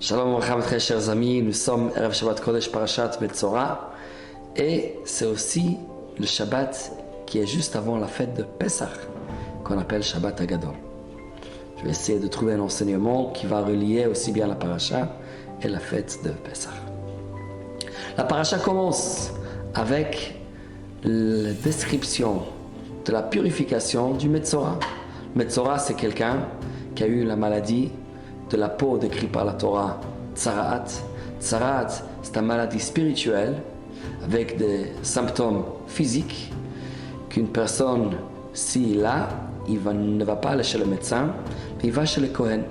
Shalom Aleichem, très chers amis, nous sommes Erev Shabbat Kodesh Parashat Metzora et c'est aussi le Shabbat qui est juste avant la fête de Pessah qu'on appelle Shabbat Hagadol. Je vais essayer de trouver un enseignement qui va relier aussi bien la Parasha et la fête de Pessah. La Parasha commence avec la description de la purification du Metzora. Metzora, c'est quelqu'un qui a eu la maladie de la peau décrite par la Torah, Tsara'at. Tsara'at, c'est une maladie spirituelle avec des symptômes physiques qu'une personne, s'il a, ne va pas aller chez le médecin, mais il va chez le Kohen.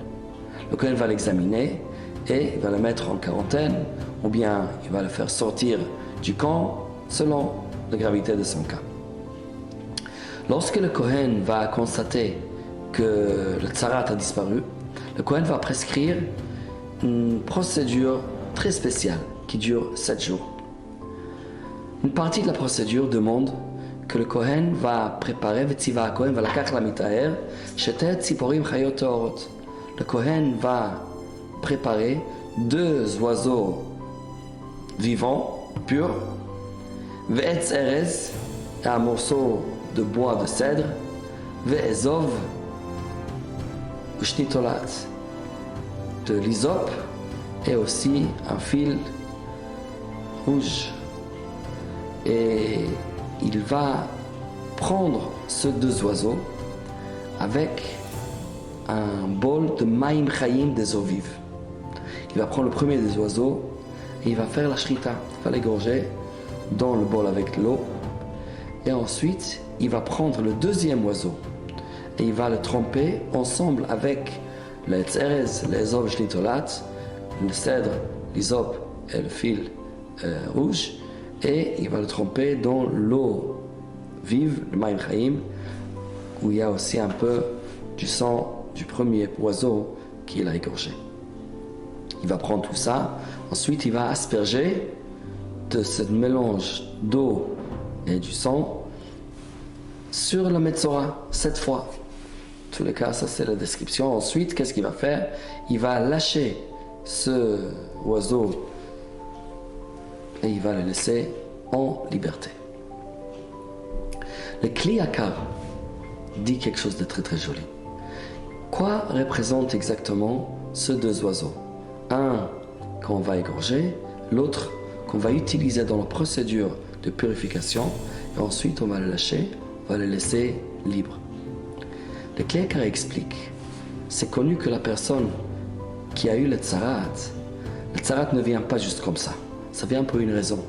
Le Kohen va l'examiner et il va le mettre en quarantaine ou bien il va le faire sortir du camp selon la gravité de son cas. Lorsque le Kohen va constater que le Tsara'at a disparu, le Kohen va prescrire une procédure très spéciale qui dure 7 jours. Une partie de la procédure demande que le Kohen va préparer, le Kohen va préparer 2 oiseaux vivants, purs, ve'etz erez, un morceau de bois de cèdre, ve'ezov, ushnitolat, de l'hysope et aussi un fil rouge. Et il va prendre ces 2 oiseaux avec un bol de maïm chayim, des eaux vives. Il va prendre le premier des oiseaux et il va faire la shrita, il va l'égorger dans le bol avec l'eau. Et ensuite, il va prendre le 2e oiseau et il va le tremper ensemble avec le tzerez, l'ezov shlitolat, le cèdre, l'hysope et le fil rouge, et il va le tremper dans l'eau vive, le maïm chaim, où il y a aussi un peu du sang du premier oiseau qu'il a égorgé. Il va prendre tout ça, ensuite il va asperger de ce mélange d'eau et du sang sur le Metzora 7 fois. En tous les cas, ça c'est la description. Ensuite, qu'est-ce qu'il va faire? Il va lâcher ce oiseau et il va le laisser en liberté. Le Kli Yakar dit quelque chose de très très joli. Quoi représente exactement ces 2 oiseaux? Un qu'on va égorger, l'autre qu'on va utiliser dans la procédure de purification, et ensuite on va le lâcher, on va le laisser libre. Le Kli Yakar explique, c'est connu que la personne qui a eu le Tsara'at ne vient pas juste comme ça. Ça vient pour une raison.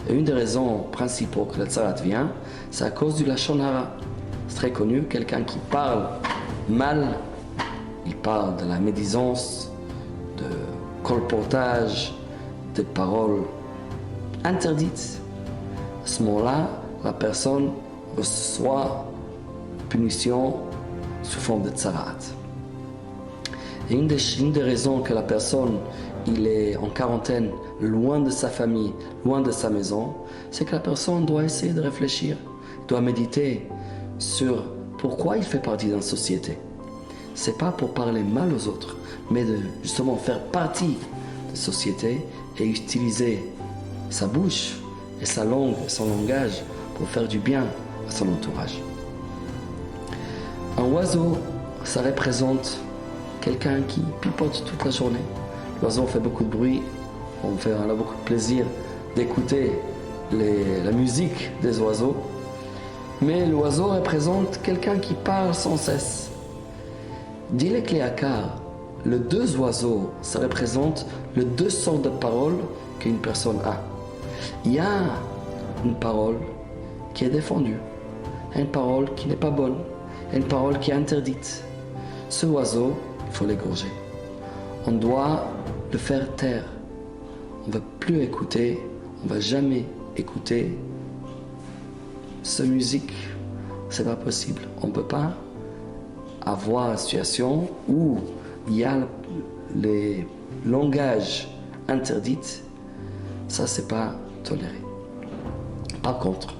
Et une des raisons principales que le Tsara'at vient, c'est à cause du Lashon Hara. C'est très connu, quelqu'un qui parle mal, il parle de la médisance, de colportage, de paroles interdites. À ce moment-là, la personne reçoit punition sous forme de Tsara'at. Et une des raisons que la personne il est en quarantaine, loin de sa famille, loin de sa maison, c'est que la personne doit essayer de réfléchir, doit méditer sur pourquoi il fait partie d'une société. C'est pas pour parler mal aux autres, mais de justement faire partie de la société et utiliser sa bouche et sa langue, son langage pour faire du bien à son entourage. Un oiseau, ça représente quelqu'un qui pipote toute la journée. L'oiseau fait beaucoup de bruit, on a beaucoup de plaisir d'écouter la musique des oiseaux. Mais l'oiseau représente quelqu'un qui parle sans cesse. Dit le Kli Yakar, les 2 oiseaux, ça représente les 2 sortes de paroles qu'une personne a. Il y a une parole qui est défendue, une parole qui n'est pas bonne, une parole qui est interdite. Ce oiseau, il faut l'égorger. On doit le faire taire. On ne va plus écouter, on ne va jamais écouter cette musique. C'est pas possible. On ne peut pas avoir une situation où il y a les langages interdits. Ça, c'est pas toléré. Par contre,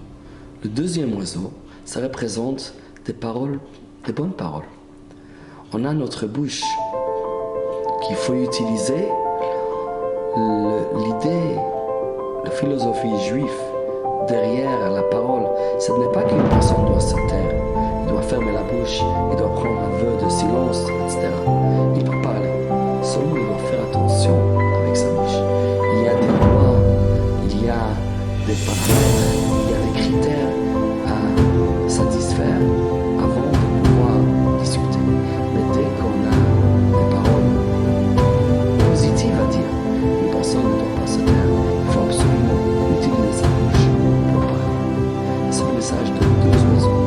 le 2e oiseau, ça représente des paroles, des bonnes paroles. On a notre bouche qu'il faut utiliser l'idée, la philosophie juive derrière la parole, ce n'est pas qu'une personne doit se taire, il doit fermer la bouche, il doit prendre un vœu de silence, etc. Il peut parler, seulement il doit faire attention avec sa bouche. Il y a des lois, il y a des paramètres, il y a des critères à satisfaire avant de pouvoir discuter. Mais dès qu'on a des paroles positives à dire, une personne ne doit pas se taire. Il faut absolument utiliser sa bouche pour parler. C'est le message de deux oiseaux.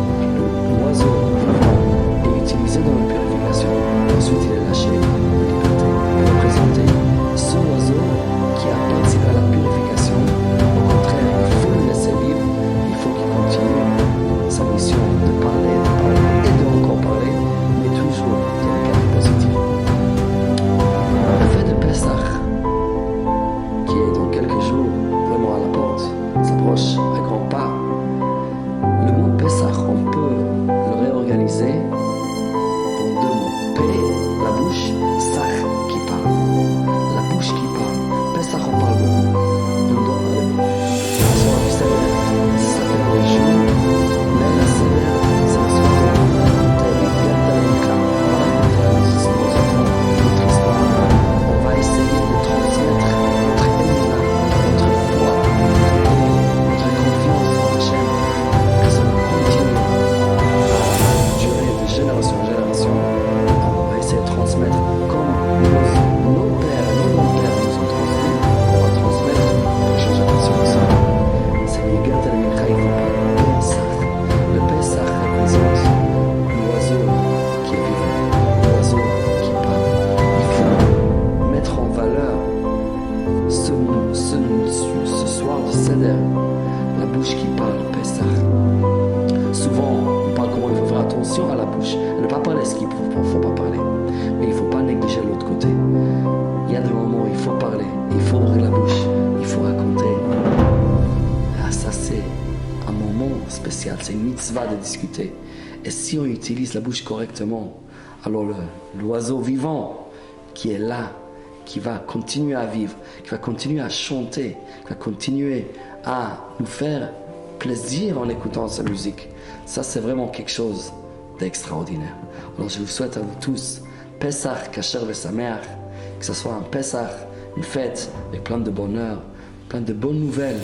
L'oiseau vivant est utilisé dans la purification. Ensuite, il est lâché en liberté. Représenter ce oiseau qui a participé à la purification. Au contraire, il faut le laisser vivre. Il faut qu'il continue sa mission de parler et de encore parler, mais toujours dans le cadre positif. Le fait de Pessah, qui est dans quelques jours vraiment à la porte, s'approche à grands pas. Le mot Pessah, on peut le réorganiser en deux mots. P, la bouche, Sach, qui parle. La bouche qui parle. Pessah, on parle beaucoup. Et on doit parler beaucoup. Le soir du Seder, ça fait dans les jours. Même la Seder, c'est le soir où on raconte nos enfants, notre histoire. On va essayer de transmettre notre émouna, notre foi et notre confiance en Hachem. Que ça va continuer à durer de génération en génération. On va essayer de transmettre comme nos pères et nos grands-pères nous ont transmis. On va transmettre pour changer de génération. C'est les gars de la Mincha, il faut pas le Pessah. Le Pessah représente l'oiseau qui est vivant, l'oiseau qui parle. Il faut mettre en valeur ce soir de Seder, la bouche qui parle, Pessah. Souvent, on parle comment il faut faire attention à la bouche, ne pas parler ce qu'il ne faut pas parler, mais il ne faut pas négliger l'autre côté. Il y a des moments où il faut parler, il faut ouvrir la bouche, il faut raconter. Ah, ça c'est un moment spécial, c'est une mitzvah de discuter. Et si on utilise la bouche correctement, alors l'oiseau vivant qui est là, qui va continuer à vivre, qui va continuer à chanter, qui va continuer à nous faire plaisir en écoutant sa musique. Ça, c'est vraiment quelque chose d'extraordinaire. Alors, je vous souhaite à vous tous, Pessah Kasher Vesameach, que ce soit un Pessah, une fête avec plein de bonheur, plein de bonnes nouvelles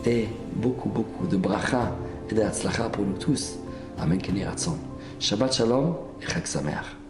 et beaucoup de bracha et de hatzlacha pour nous tous. Amen Keni Ratzon. Shabbat Shalom et Chag Sameach.